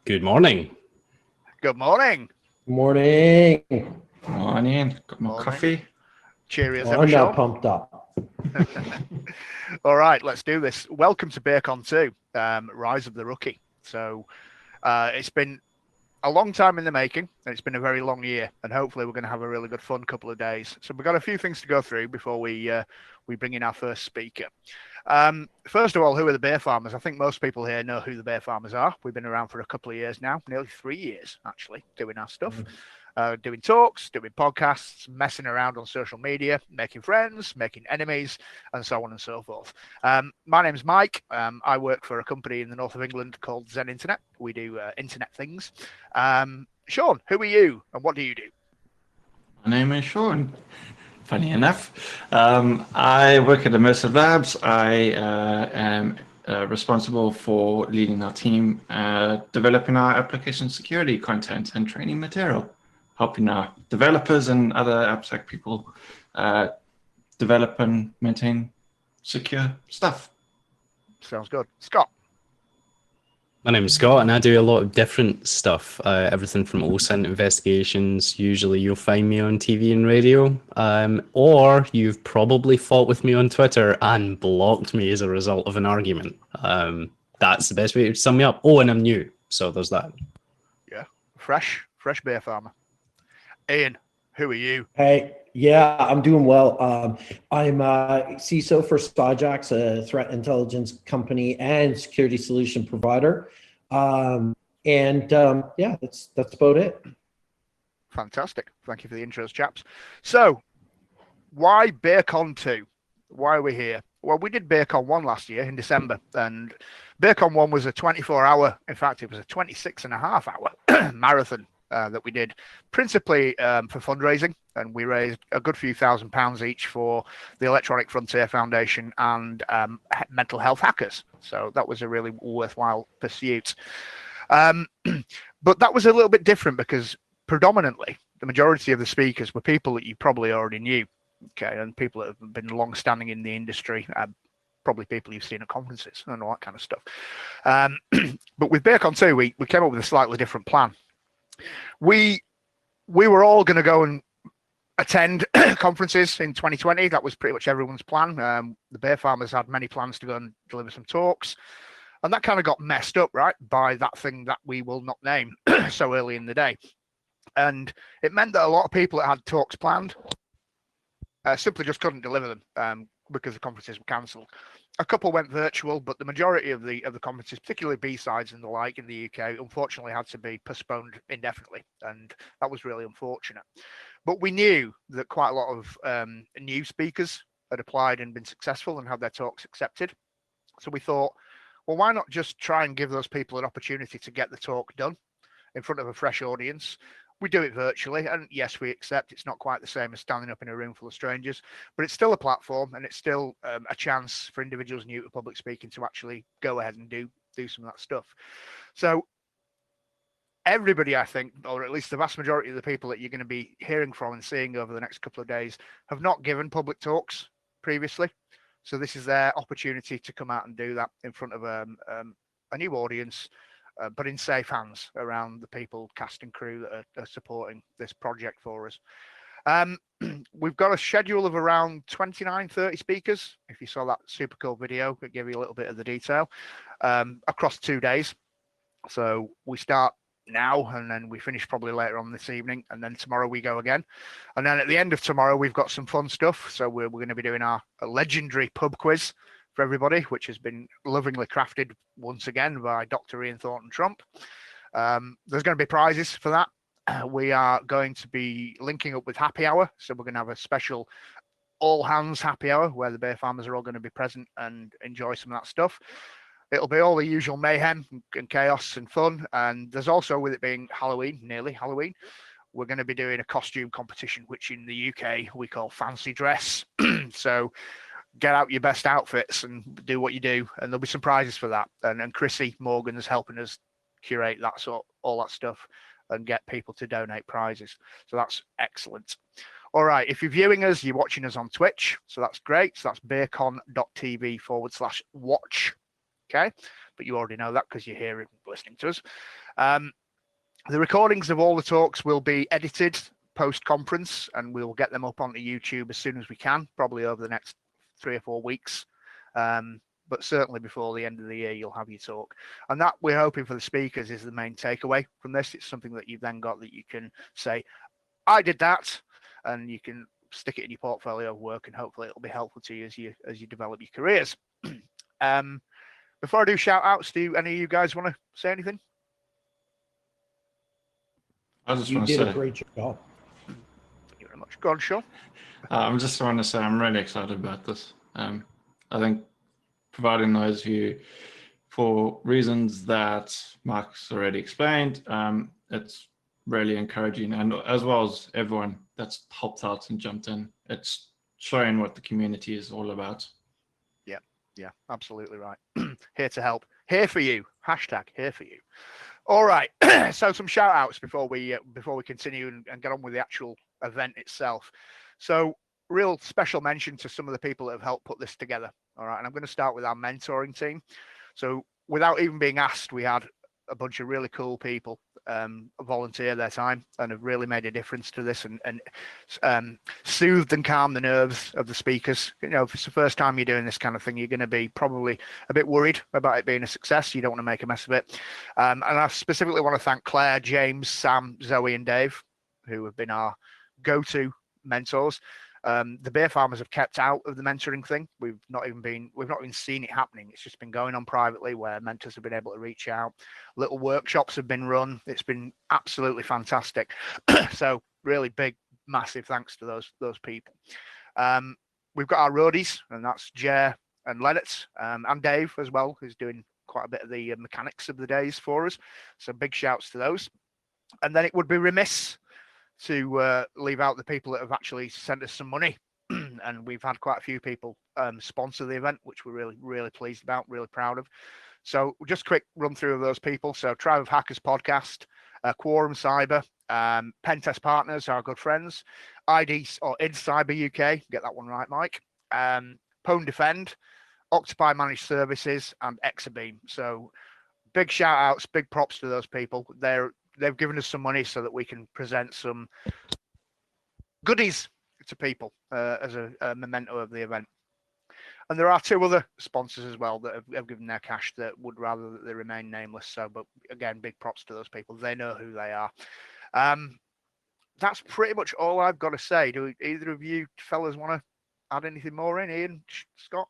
Good morning. Good morning. Morning. Morning. Got my Morning. coffee. Cheery as Oh, ever, I'm now Sean. pumped up. All right, let's do this. Welcome to Beercon 2, Rise of the Rookie. So it's been a long time in the making, and it's been a very long year, and hopefully we're going to have a really good fun couple of days. So we've got a few things to go through before we bring in our first speaker. First of all, who are the beer farmers? I think most people here know who the beer farmers are. We've been around for a couple of years now, nearly 3 years actually, doing our stuff. Doing talks, doing podcasts, messing around on social media, making friends, making enemies, and so on and so forth. My name's Mike. I work for a company in the north of England called Zen Internet. We do internet things. Sean, who are you and what do you do? My name is Sean. Funny enough. I work at Immersive Labs. I am responsible for leading our team, developing our application security content and training material, helping our developers and other AppSec people develop and maintain secure stuff. Sounds good. Scott. My name's Scott, and I do a lot of different stuff. Everything from OSINT investigations. Usually you'll find me on TV and radio, or you've probably fought with me on Twitter and blocked me as a result of an argument. That's the best way to sum me up. Oh, and I'm new, so there's that. Yeah, fresh beer farmer. Ian, who are you? Hey, yeah, I'm doing well. I'm CISO for Skyjax, a threat intelligence company and security solution provider. Yeah, that's about it. Fantastic. Thank you for the intros, chaps. So, why Beercon 2? Why are we here? Well, we did Beercon 1 last year in December, and Beercon 1 was a 24-hour, in fact, it was a 26.5-hour marathon that we did principally for fundraising, and we raised a good few £1,000s each for the Electronic Frontier Foundation and mental health hackers. So that was a really worthwhile pursuit. But that was a little bit different because predominantly the majority of the speakers were people that you probably already knew, okay, and people that have been long-standing in the industry, probably people you've seen at conferences and all that kind of stuff. But with Beercon 2, we came up with a slightly different plan. We were all going to go and attend conferences in 2020. That was pretty much everyone's plan. The beer farmers had many plans to go and deliver some talks, and that kind of got messed up, right, by that thing that we will not name so early in the day. And it meant that a lot of people that had talks planned simply just couldn't deliver them because the conferences were cancelled. A couple went virtual, but the majority of the conferences, particularly B-sides and the like in the UK, unfortunately had to be postponed indefinitely, and that was really unfortunate. But we knew that quite a lot of new speakers had applied and been successful and had their talks accepted. So we thought, well, why not just try and give those people an opportunity to get the talk done in front of a fresh audience? We do it virtually, and yes, we accept it's not quite the same as standing up in a room full of strangers, but it's still a platform, and it's still a chance for individuals new to public speaking to actually go ahead and do some of that stuff. So everybody, I think, or at least the vast majority of the people that you're going to be hearing from and seeing over the next couple of days have not given public talks previously. So this is their opportunity to come out and do that in front of a new audience, but in safe hands around the people, cast and crew that are supporting this project for us. We've got a schedule of around 29, 30 speakers. If you saw that super cool video, it gave you a little bit of the detail across 2 days. So we start now and then we finish probably later on this evening, and then tomorrow we go again. And then at the end of tomorrow, we've got some fun stuff. So we're going to be doing our legendary pub quiz for everybody, which has been lovingly crafted once again by Dr. Ian Thornton Trump. There's going to be prizes for that. We are going to be linking up with Happy Hour, so we're going to have a special all hands happy hour where the beer farmers are all going to be present and enjoy some of that stuff. It'll be all the usual mayhem and chaos and fun, and there's also, with it being Halloween, nearly Halloween, we're going to be doing a costume competition, which in the UK we call fancy dress. So get out your best outfits and do what you do, and there'll be some prizes for that. And Chrissy Morgan is helping us curate that all that stuff and get people to donate prizes. So that's excellent. All right, if you're viewing us, you're watching us on Twitch, so that's great. So that's beercon.tv/watch. Okay, but you already know that because you're here and listening to us. The recordings of all the talks will be edited post-conference, and we'll get them up onto YouTube as soon as we can, probably over the next 3 or 4 weeks. But certainly before the end of the year, you'll have your talk. And that we're hoping for the speakers is the main takeaway from this. It's something that you've then got that you can say, I did that, and you can stick it in your portfolio of work, and hopefully it'll be helpful to you as you develop your careers. Before I do shout outs, do any of you guys want to say anything? I just You want to did a say, great job. Thank you very much. Go on, Sean. I'm just trying to say I'm really excited about this. I think providing those view for reasons that Mark's already explained, it's really encouraging, and as well as everyone that's helped out and jumped in, it's showing what the community is all about. Yeah, absolutely right. Here to help. Here for you. Hashtag here for you. All right. So some shout outs before we continue and get on with the actual event itself. So real special mention to some of the people that have helped put this together. All right. And I'm going to start with our mentoring team. So without even being asked, we had a bunch of really cool people volunteer their time and have really made a difference to this and soothed and calmed the nerves of the speakers. You know, if it's the first time you're doing this kind of thing, you're going to be probably a bit worried about it being a success. You don't want to make a mess of it. And I specifically want to thank Claire, James, Sam, Zoe, and Dave, who have been our go-to mentors. The beer farmers have kept out of the mentoring thing. We've not even seen it happening. It's just been going on privately where mentors have been able to reach out. Little workshops have been run. It's been absolutely fantastic. So really big, massive thanks to those people. We've got our roadies, and that's Jer and Leonard, and Dave as well, who's doing quite a bit of the mechanics of the days for us. So big shouts to those. And then it would be remiss to leave out the people that have actually sent us some money. And we've had quite a few people sponsor the event, which we're really, really pleased about, really proud of. So just quick run through of those people. So Tribe of Hackers podcast, Quorum Cyber, Pentest Partners, our good friends, ID or ID Cyber UK, get that one right, Mike, Pwn Defend, Octopi Managed Services, and Exabeam. So big shout outs, big props to those people. They've given us some money so that we can present some goodies to people as a memento of the event. And there are 2 other sponsors as well that have given their cash that would rather that they remain nameless. So, but again, big props to those people. They know who they are. That's pretty much all I've got to say. Do either of you fellas want to add anything more in? Ian, Scott?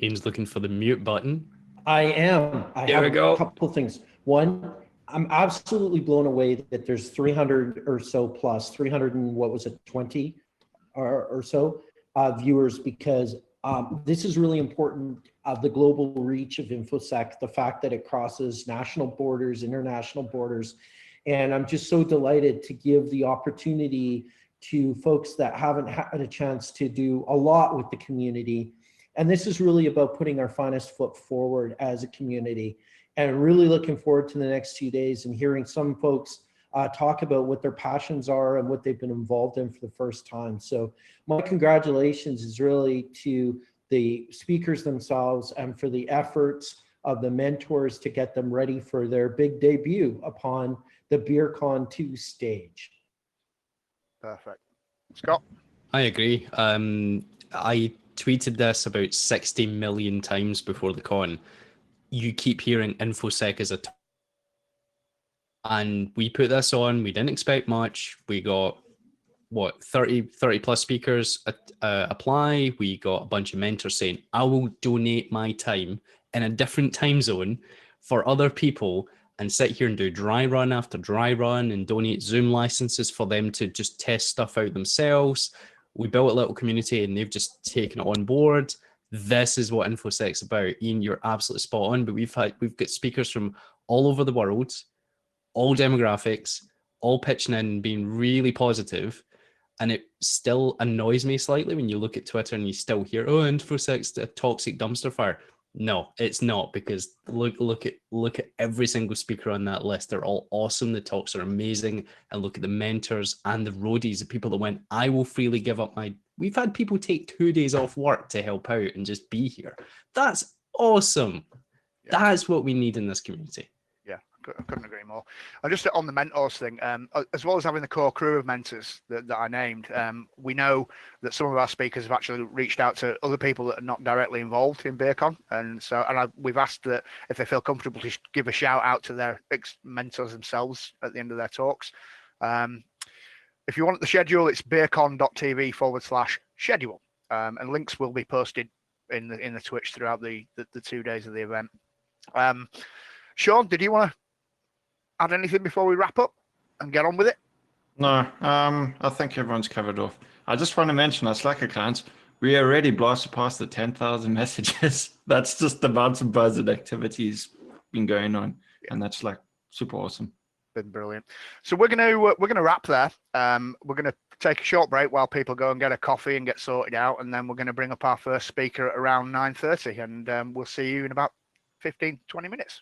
Ian's looking for the mute button. I am. I There have we go. a couple things. One, I'm absolutely blown away that there's 300 or so plus 300 and what was it, 20 or so viewers, because this is really important. The global reach of InfoSec, the fact that it crosses national borders, international borders, and I'm just so delighted to give the opportunity to folks that haven't had a chance to do a lot with the community. And this is really about putting our finest foot forward as a community, and really looking forward to the next 2 days and hearing some folks talk about what their passions are and what they've been involved in for the first time. So my congratulations is really to the speakers themselves and for the efforts of the mentors to get them ready for their big debut upon the Beercon 2 stage. Perfect. Scott? I agree. I tweeted this about 60 million times before the con. You keep hearing InfoSec as and we put this on. We didn't expect much. We got what 30 plus speakers apply. We got a bunch of mentors saying, I will donate my time in a different time zone for other people and sit here and do dry run after dry run and donate Zoom licenses for them to just test stuff out themselves. We built a little community and they've just taken it on board. This is what InfoSec's about. Ian, you're absolutely spot on, but we've got speakers from all over the world, all demographics, all pitching in and being really positive. And it still annoys me slightly when you look at Twitter and you still hear, oh, InfoSec's a toxic dumpster fire. No, it's not, because look at every single speaker on that list. They're all awesome. The talks are amazing. And look at the mentors and the roadies, the people that went, I will freely give up my We've had people take 2 days off work to help out and just be here. That's awesome. Yeah. That's what we need in this community. Yeah, I couldn't agree more. And just on the mentors thing, as well as having the core crew of mentors that I named, we know that some of our speakers have actually reached out to other people that are not directly involved in Beercon, and we've asked that if they feel comfortable to give a shout out to their mentors themselves at the end of their talks. If you want the schedule, it's beercon.tv/schedule, and links will be posted in the Twitch throughout the 2 days of the event. Sean, did you want to add anything before we wrap up and get on with it? No, I think everyone's covered off. I just want to mention our Slack accounts. We already blasted past the 10,000 messages. That's just the amount of buzz and activities been going on, and that's like super awesome. Been brilliant. So we're gonna wrap there. We're gonna take a short break while people go and get a coffee and get sorted out, and then we're gonna bring up our first speaker at around 9:30, and we'll see you in about 15-20 minutes.